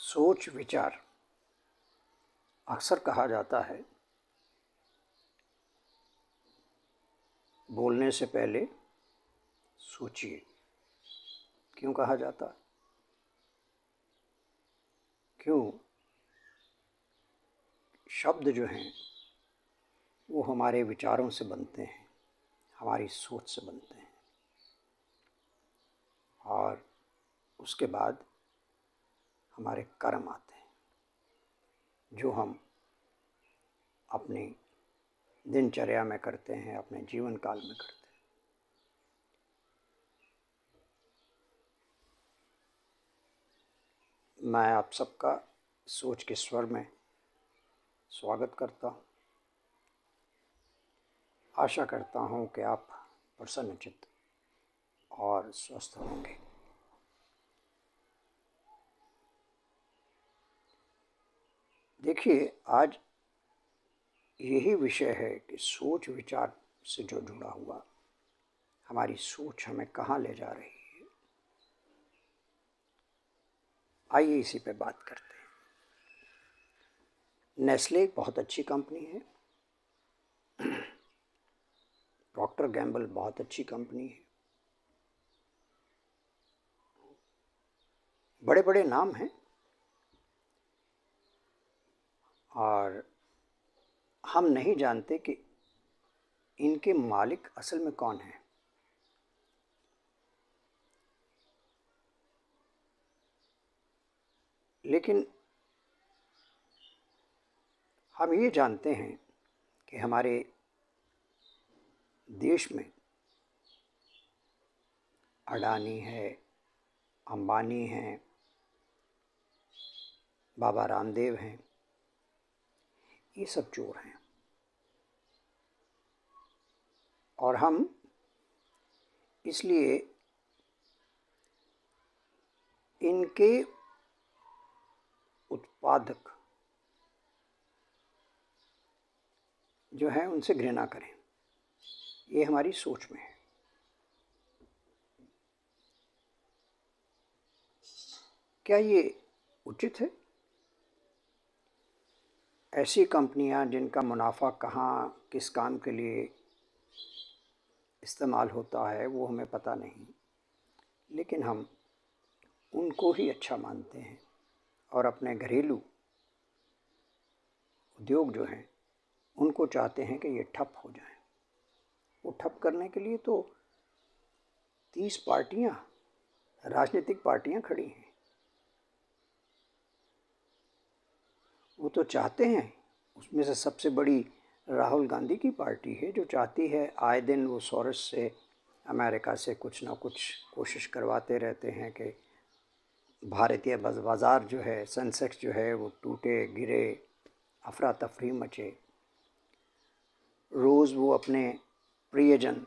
सोच विचार अक्सर कहा जाता है बोलने से पहले सोचिए। क्यों कहा जाता है? क्यों? शब्द जो हैं वो हमारे विचारों से बनते हैं, हमारी सोच से बनते हैं और उसके बाद हमारे कर्म आते हैं जो हम अपनी दिनचर्या में करते हैं, अपने जीवन काल में करते हैं। मैं आप सबका सोच के स्वर में स्वागत करता हूँ। आशा करता हूँ कि आप प्रसन्नचित्त और स्वस्थ होंगे। देखिए, आज यही विषय है कि सोच विचार से जो जुड़ा हुआ हमारी सोच हमें कहाँ ले जा रही है। आइए इसी पे बात करते हैं। नेस्ले एक बहुत अच्छी कंपनी है, प्रॉक्टर गैम्बल बहुत अच्छी कंपनी है, बड़े बड़े नाम हैं और हम नहीं जानते कि इनके मालिक असल में कौन हैं। लेकिन हम ये जानते हैं कि हमारे देश में अडानी है, अंबानी हैं, बाबा रामदेव हैं, ये सब चोर हैं और हम इसलिए इनके उत्पादक जो है उनसे घृणा करें। ये हमारी सोच में है। क्या ये उचित है? ऐसी कंपनियां जिनका मुनाफा कहाँ किस काम के लिए इस्तेमाल होता है वो हमें पता नहीं, लेकिन हम उनको ही अच्छा मानते हैं और अपने घरेलू उद्योग जो हैं उनको चाहते हैं कि ये ठप हो जाए। वो ठप करने के लिए तो 30 पार्टियां, राजनीतिक पार्टियां खड़ी हैं। वो तो चाहते हैं, उसमें से सबसे बड़ी राहुल गांधी की पार्टी है जो चाहती है आए दिन वो सोरोस से, अमेरिका से कुछ ना कुछ कोशिश करवाते रहते हैं कि भारतीय बाज़ार जो है, सेंसेक्स जो है वो टूटे गिरे, अफरा तफरी मचे। रोज़ वो अपने प्रियजन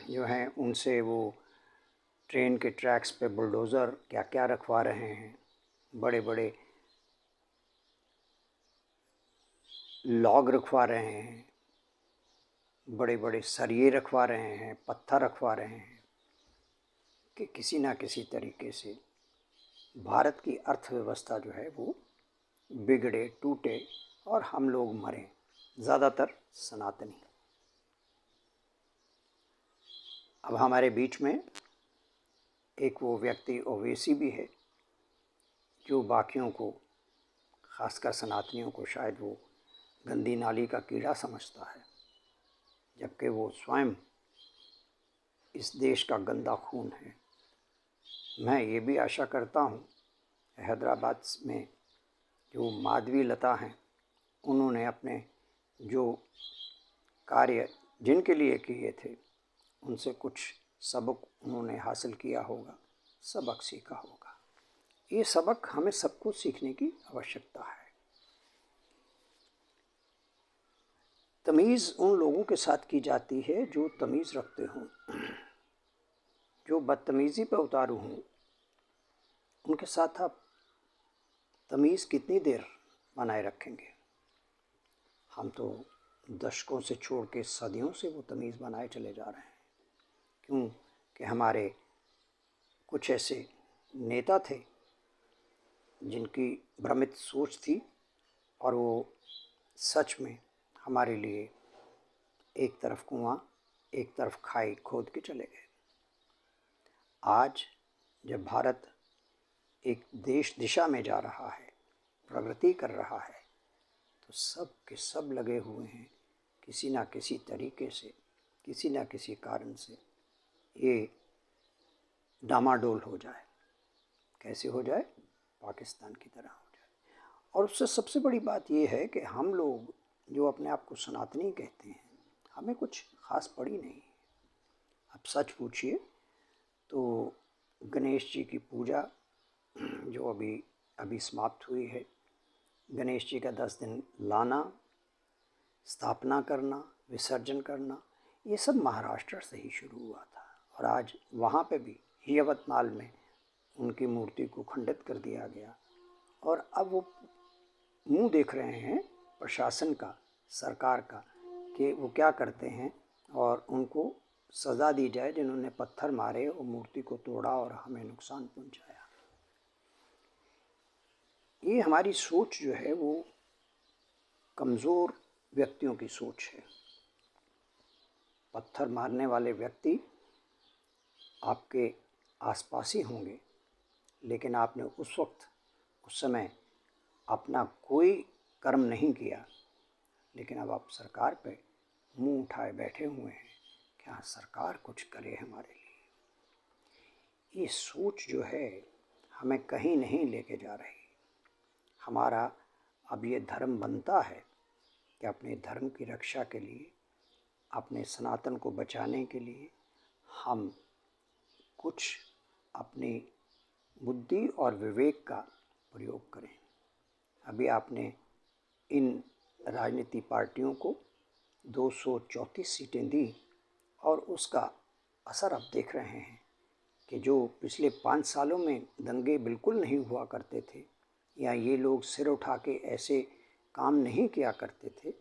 जो हैं उनसे वो ट्रेन के ट्रैक्स पे बुलडोज़र क्या क्या रखवा रहे हैं, बड़े बड़े लॉग रखवा रहे हैं, बड़े बड़े सरिये रखवा रहे हैं, पत्थर रखवा रहे हैं कि किसी ना किसी तरीके से भारत की अर्थव्यवस्था जो है वो बिगड़े, टूटे और हम लोग मरें, ज़्यादातर सनातनी। अब हमारे बीच में एक वो व्यक्ति ओवैसी भी है जो बाकियों को, ख़ासकर सनातनियों को, शायद वो गंदी नाली का कीड़ा समझता है, जबकि वो स्वयं इस देश का गंदा खून है। मैं ये भी आशा करता हूँ हैदराबाद में जो माधवी लता हैं उन्होंने अपने जो कार्य जिनके लिए किए थे उनसे कुछ सबक उन्होंने हासिल किया होगा, सबक सीखा होगा। ये सबक हमें सबको सीखने की आवश्यकता है। तमीज़ उन लोगों के साथ की जाती है जो तमीज़ रखते हों। जो बदतमीज़ी पर उतारू हों उनके साथ आप तमीज़ कितनी देर बनाए रखेंगे? हम तो दशकों से छोड़ के सदियों से वो तमीज़ बनाए चले जा रहे हैं। क्यों? कि हमारे कुछ ऐसे नेता थे जिनकी भ्रमित सोच थी और वो सच में हमारे लिए एक तरफ कुआं एक तरफ खाई खोद के चले गए। आज जब भारत एक देश दिशा में जा रहा है, प्रगति कर रहा है, तो सब के सब लगे हुए हैं किसी ना किसी तरीके से, किसी ना किसी कारण से ये डामाडोल हो जाए। कैसे हो जाए? पाकिस्तान की तरह हो जाए। और उससे सबसे बड़ी बात ये है कि हम लोग जो अपने आप को सनातनी कहते हैं, हमें कुछ खास पड़ी नहीं। अब सच पूछिए तो गणेश जी की पूजा जो अभी समाप्त हुई है, गणेश जी का 10 दिन लाना, स्थापना करना, विसर्जन करना, ये सब महाराष्ट्र से ही शुरू हुआ था। और आज वहाँ पे भी यवतमाल में उनकी मूर्ति को खंडित कर दिया गया। और अब वो मुंह देख रहे हैं प्रशासन का, सरकार का, कि वो क्या करते हैं और उनको सज़ा दी जाए जिन्होंने पत्थर मारे और मूर्ति को तोड़ा और हमें नुकसान पहुंचाया। ये हमारी सोच जो है वो कमज़ोर व्यक्तियों की सोच है। पत्थर मारने वाले व्यक्ति आपके आसपास ही होंगे, लेकिन आपने उस समय अपना कोई कर्म नहीं किया, लेकिन अब आप सरकार पे मुंह उठाए बैठे हुए हैं कि हाँ सरकार कुछ करे हमारे लिए। ये सोच जो है हमें कहीं नहीं लेके जा रही। हमारा अब ये धर्म बनता है कि अपने धर्म की रक्षा के लिए, अपने सनातन को बचाने के लिए हम कुछ अपनी बुद्धि और विवेक का प्रयोग करें। अभी आपने इन राजनीति पार्टियों को 234 सीटें दी और उसका असर अब देख रहे हैं कि जो पिछले 5 सालों में दंगे बिल्कुल नहीं हुआ करते थे या ये लोग सिर उठा के ऐसे काम नहीं किया करते थे,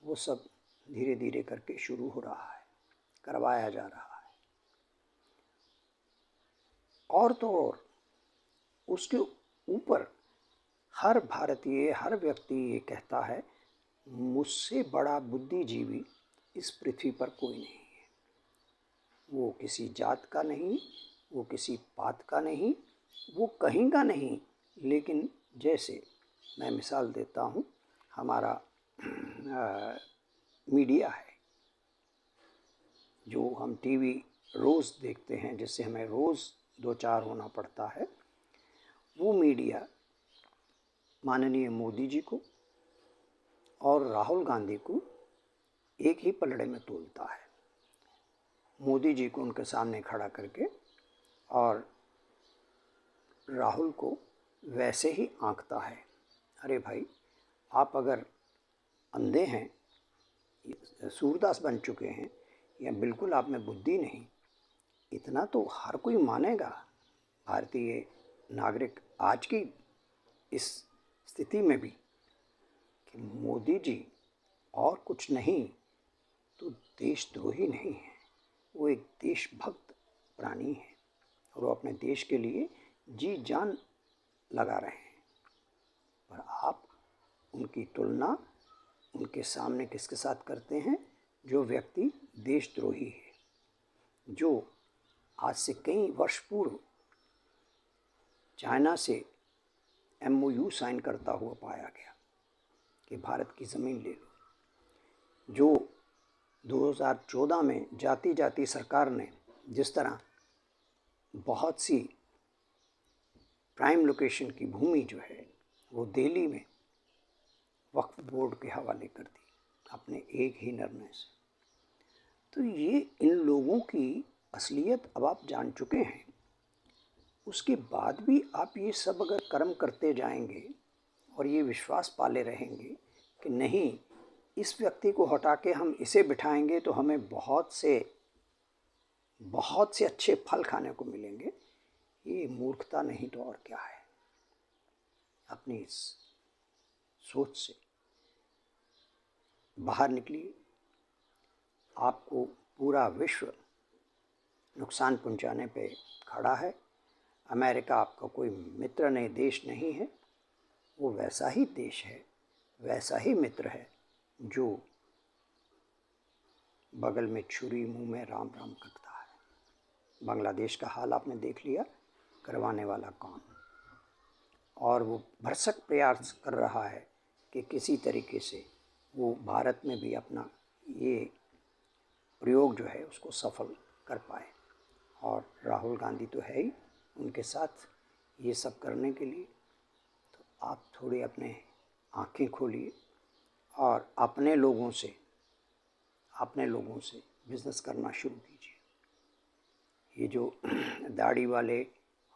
वो सब धीरे धीरे करके शुरू हो रहा है, करवाया जा रहा है। और तो और उसके ऊपर हर भारतीय, हर व्यक्ति ये कहता है मुझसे बड़ा बुद्धिजीवी इस पृथ्वी पर कोई नहीं है। वो किसी जात का नहीं, वो किसी पात का नहीं, वो कहीं का नहीं, लेकिन जैसे मैं मिसाल देता हूँ, हमारा मीडिया है जो हम टीवी रोज़ देखते हैं, जिससे हमें रोज़ 2-4 होना पड़ता है, वो मीडिया माननीय मोदी जी को और राहुल गांधी को एक ही पलड़े में तोलता है। मोदी जी को उनके सामने खड़ा करके और राहुल को वैसे ही आंकता है। अरे भाई, आप अगर अंधे हैं, सूरदास बन चुके हैं, या बिल्कुल आप में बुद्धि नहीं, इतना तो हर कोई मानेगा। भारतीय नागरिक आज की इस स्थिति में भी कि मोदी जी और कुछ नहीं तो देशद्रोही नहीं है, वो एक देशभक्त प्राणी है और वो अपने देश के लिए जी जान लगा रहे हैं। पर आप उनकी तुलना उनके सामने किसके साथ करते हैं? जो व्यक्ति देशद्रोही है, जो आज से कई वर्ष पूर्व चाइना से MOU साइन करता हुआ पाया गया कि भारत की ज़मीन ले लो, जो 2014 में जाति जाति सरकार ने जिस तरह बहुत सी प्राइम लोकेशन की भूमि जो है वो दिल्ली में वक्फ बोर्ड के हवाले कर दी अपने एक ही निर्णय से। तो ये इन लोगों की असलियत अब आप जान चुके हैं। उसके बाद भी आप ये सब अगर कर्म करते जाएंगे और ये विश्वास पाले रहेंगे कि नहीं, इस व्यक्ति को हटा के हम इसे बिठाएंगे तो हमें बहुत से अच्छे फल खाने को मिलेंगे, ये मूर्खता नहीं तो और क्या है। अपनी इस सोच से बाहर निकलिए। आपको पूरा विश्व नुकसान पहुंचाने पे खड़ा है। अमेरिका आपका कोई मित्र नहीं, देश नहीं है। वो वैसा ही देश है, वैसा ही मित्र है जो बगल में छुरी मुंह में राम राम करता है। बांग्लादेश का हाल आपने देख लिया, करवाने वाला कौन। और वो भरसक प्रयास कर रहा है कि किसी तरीके से वो भारत में भी अपना ये प्रयोग जो है उसको सफल कर पाए। और राहुल गांधी तो है ही उनके साथ ये सब करने के लिए। तो आप थोड़ी अपने आँखें खोलिए और अपने लोगों से बिज़नेस करना शुरू कीजिए। ये जो दाढ़ी वाले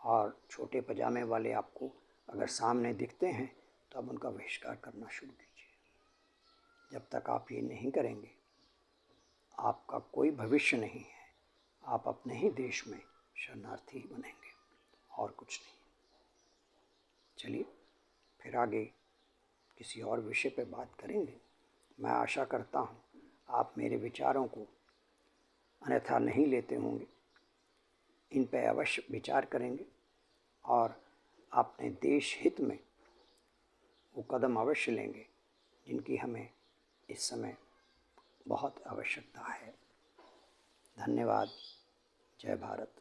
और छोटे पजामे वाले आपको अगर सामने दिखते हैं तो अब उनका बहिष्कार करना शुरू कीजिए। जब तक आप ये नहीं करेंगे आपका कोई भविष्य नहीं है। आप अपने ही देश में शरणार्थी ही बनेंगे और कुछ नहीं। चलिए फिर आगे किसी और विषय पर बात करेंगे। मैं आशा करता हूँ आप मेरे विचारों को अन्यथा नहीं लेते होंगे, इन पर अवश्य विचार करेंगे और अपने देश हित में वो कदम अवश्य लेंगे जिनकी हमें इस समय बहुत आवश्यकता है। धन्यवाद। जय भारत।